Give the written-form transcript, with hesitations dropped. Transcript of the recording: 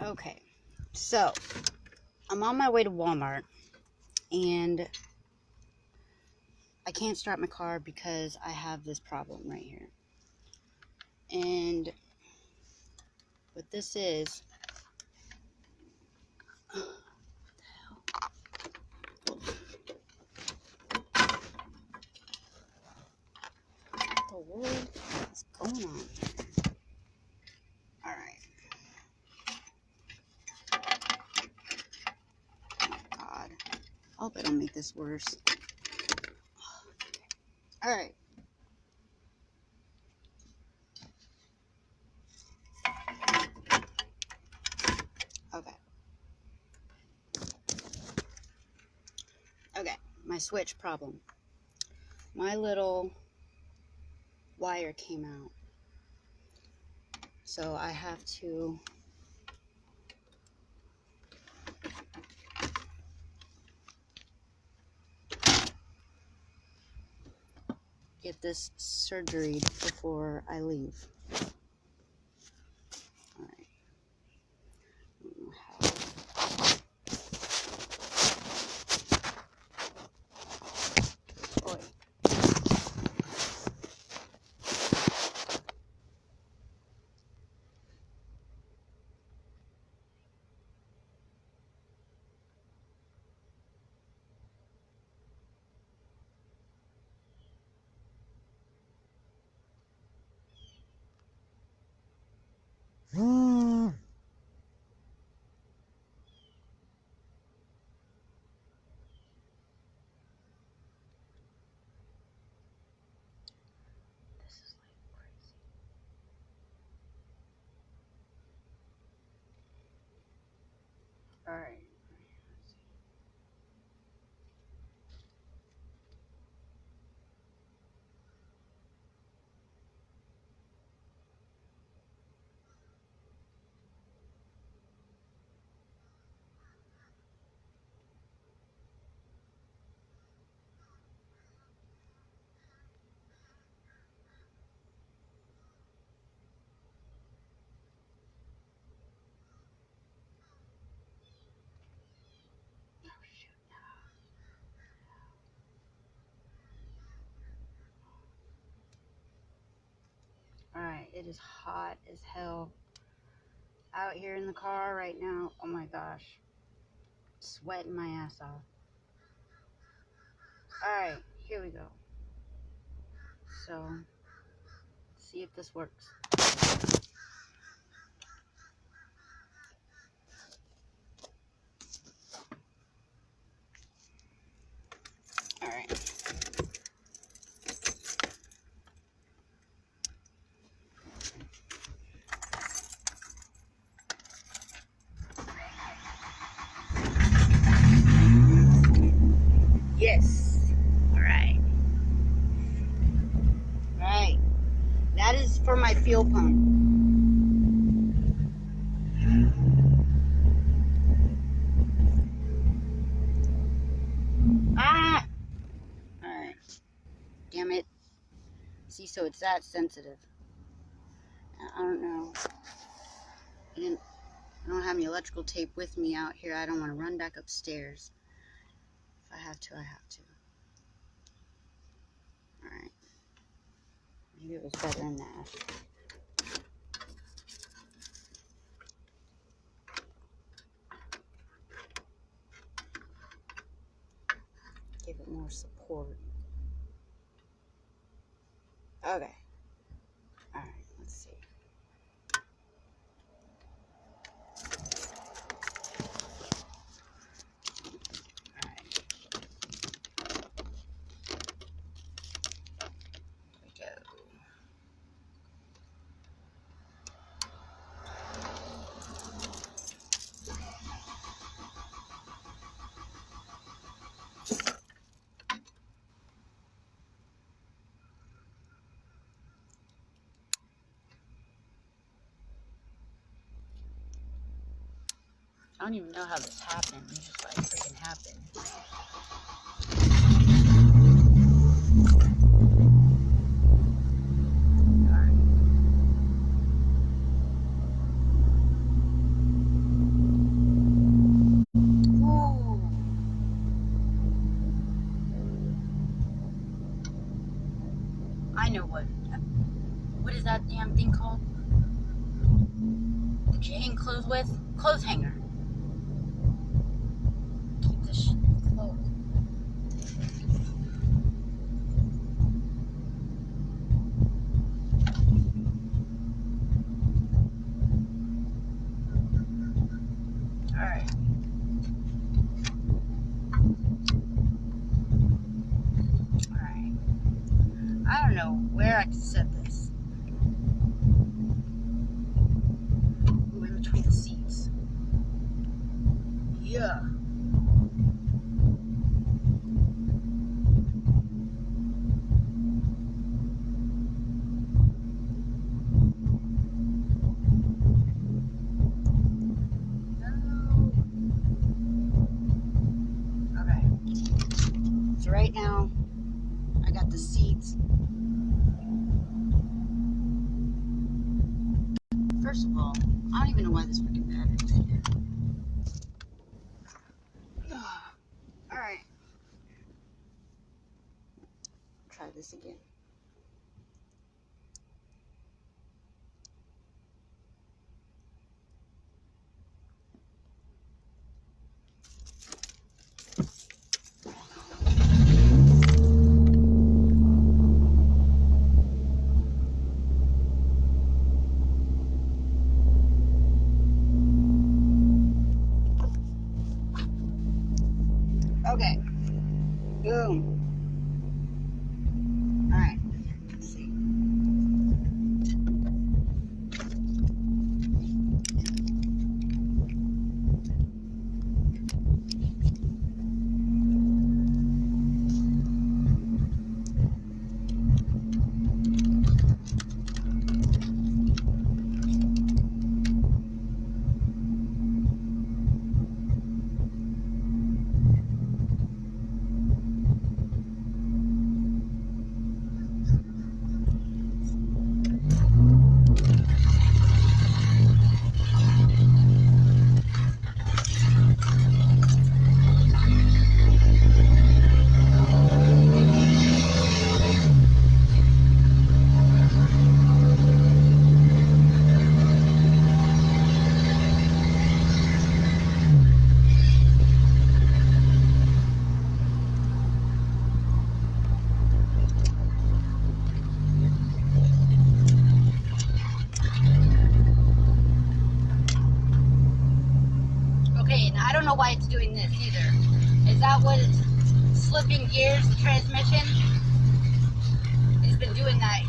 Okay, so I'm on my way to Walmart and I can't start my car because I have this problem right here. And what this is, what the world is going on here? Alright. God. I hope I don't make this worse. Alright. Okay. Okay. My switch problem. My little wire came out. So I have to get this surgery before I leave. Alright. I don't know how. Boy. This is like crazy. Alright. Alright, it is hot as hell out here in the car right now. Oh my gosh. Sweating my ass off. Alright, here we go. So, let's see if this works. Alright. Yes. Alright. Alright. That is for my fuel pump. Ah! Alright. Damn it. See, so it's that sensitive. I don't know. I don't have any electrical tape with me out here. I don't want to run back upstairs. If I have to, I have to. Alright. Maybe it was better than that. Give it more support. Okay. Alright, let's see. Alright. Here we go. I don't even know how this happened. It just like freaking happened. Alright. damn thing called? That you hang clothes with? Clothes hanger. Keep this shit closed. Alright. Alright. I don't know where I can set this. Ooh, in between the seats. Yeah. So right now, I got the seats. First of all, I don't even know why this freaking battery's here. Alright. Try this again. Okay. Boom. Alright. Let's see. Okay, and I don't know why it's doing this either. Is that what it's slipping gears, the transmission? It's been doing that